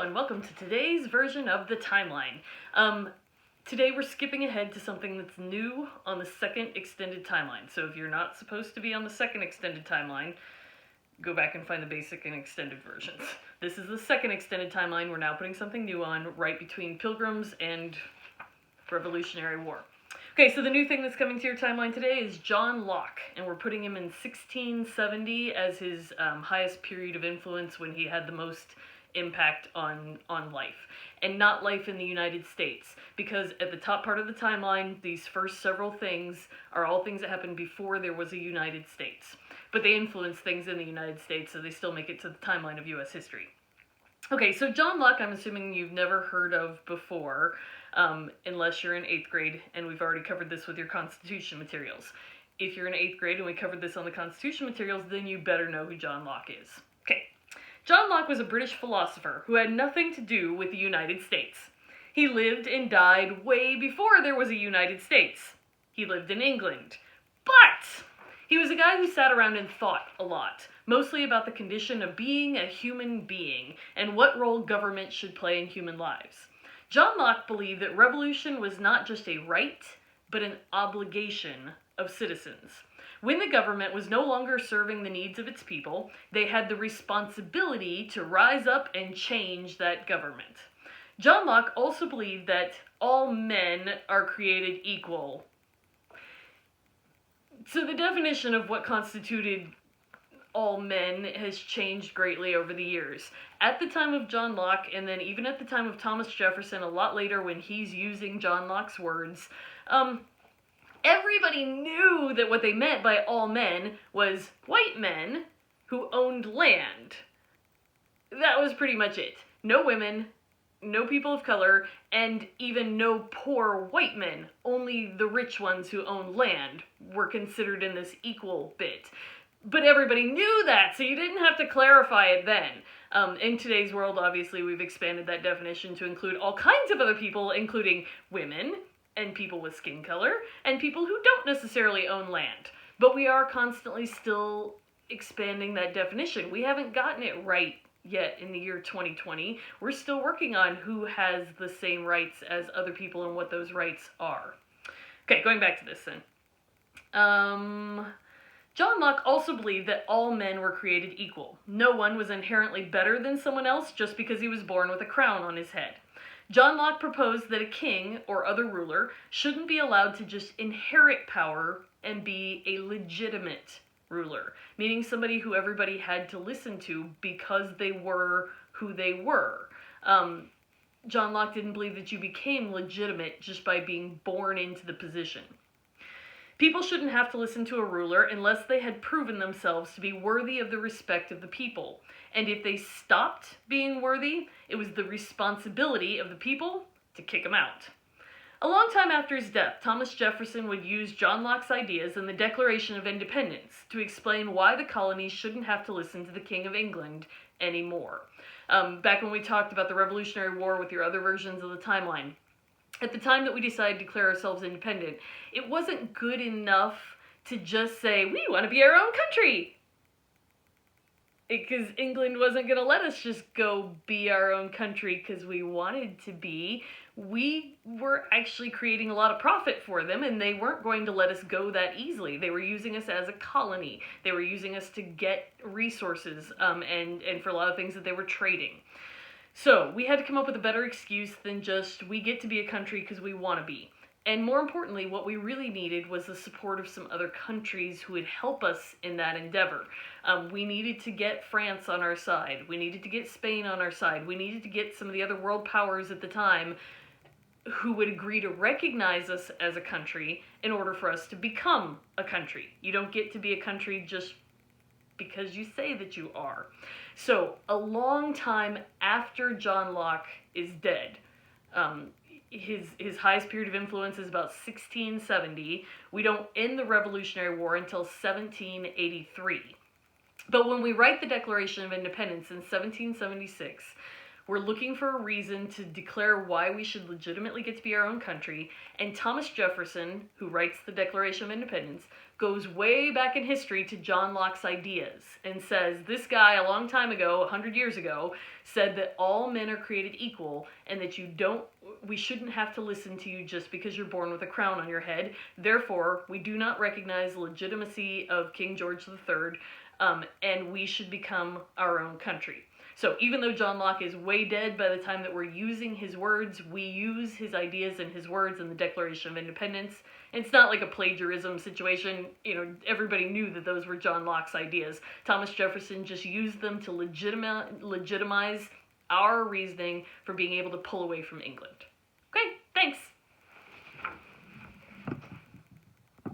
and welcome to today's version of the timeline. Today we're skipping ahead to something that's new on the second extended timeline. So if you're not supposed to be on the second extended timeline, go back and find the basic and extended versions. This is the second extended timeline. We're now putting something new on right between Pilgrims and Revolutionary War. Okay, so the new thing that's coming to your timeline today is John Locke, and we're putting him in 1670 as his highest period of influence, when he had the most impact on life, and not life in the United States, because at the top part of the timeline, these first several things are all things that happened before there was a United States, but they influence things in the United States, so they still make it to the timeline of U.S. history. Okay, so John Locke, I'm assuming you've never heard of before, unless you're in 8th grade, and we've already covered this with your Constitution materials. If you're in 8th grade and we covered this on the Constitution materials, then you better know who John Locke is. Okay, John Locke was a British philosopher who had nothing to do with the United States. He lived and died way before there was a United States. He lived in England. But he was a guy who sat around and thought a lot, mostly about the condition of being a human being and what role government should play in human lives. John Locke believed that revolution was not just a right, but an obligation of citizens. When the government was no longer serving the needs of its people, they had the responsibility to rise up and change that government. John Locke also believed that all men are created equal. So the definition of what constituted all men has changed greatly over the years. At the time of John Locke, and then even at the time of Thomas Jefferson, a lot later when he's using John Locke's words, everybody knew that what they meant by all men was white men who owned land. That was pretty much it. No women, no people of color, and even no poor white men. Only the rich ones who owned land were considered in this equal bit. But everybody knew that, so you didn't have to clarify it then. In today's world, obviously, we've expanded that definition to include all kinds of other people, including women, and people with skin color, and people who don't necessarily own land. But we are constantly still expanding that definition. We haven't gotten it right yet in the year 2020. We're still working on who has the same rights as other people and what those rights are. Okay, going back to this then. John Locke also believed that all men were created equal. No one was inherently better than someone else just because he was born with a crown on his head. John Locke proposed that a king or other ruler shouldn't be allowed to just inherit power and be a legitimate ruler, meaning somebody who everybody had to listen to because they were who they were. John Locke didn't believe that you became legitimate just by being born into the position. People shouldn't have to listen to a ruler unless they had proven themselves to be worthy of the respect of the people. And if they stopped being worthy, it was the responsibility of the people to kick them out. A long time after his death, Thomas Jefferson would use John Locke's ideas in the Declaration of Independence to explain why the colonies shouldn't have to listen to the King of England anymore. Back when we talked about the Revolutionary War with your other versions of the timeline, at the time that we decided to declare ourselves independent, it wasn't good enough to just say, we want to be our own country. Because England wasn't going to let us just go be our own country because we wanted to be. We were actually creating a lot of profit for them, and they weren't going to let us go that easily. They were using us as a colony. They were using us to get resources, and for a lot of things that they were trading. So we had to come up with a better excuse than just, we get to be a country because we want to be. And more importantly, what we really needed was the support of some other countries who would help us in that endeavor. We needed to get France on our side. We needed to get Spain on our side. We needed to get some of the other world powers at the time who would agree to recognize us as a country in order for us to become a country. You don't get to be a country just because you say that you are. So, a long time after John Locke is dead, his highest period of influence is about 1670. We don't end the Revolutionary War until 1783. But when we write the Declaration of Independence in 1776, we're looking for a reason to declare why we should legitimately get to be our own country, and Thomas Jefferson, who writes the Declaration of Independence, goes way back in history to John Locke's ideas and says this guy a long time ago, 100 years ago, said that all men are created equal and that we shouldn't have to listen to you just because you're born with a crown on your head. Therefore, we do not recognize the legitimacy of King George III, and we should become our own country. So even though John Locke is way dead by the time that we're using his words, we use his ideas and his words in the Declaration of Independence. And it's not like a plagiarism situation. Everybody knew that those were John Locke's ideas. Thomas Jefferson just used them to legitimize our reasoning for being able to pull away from England.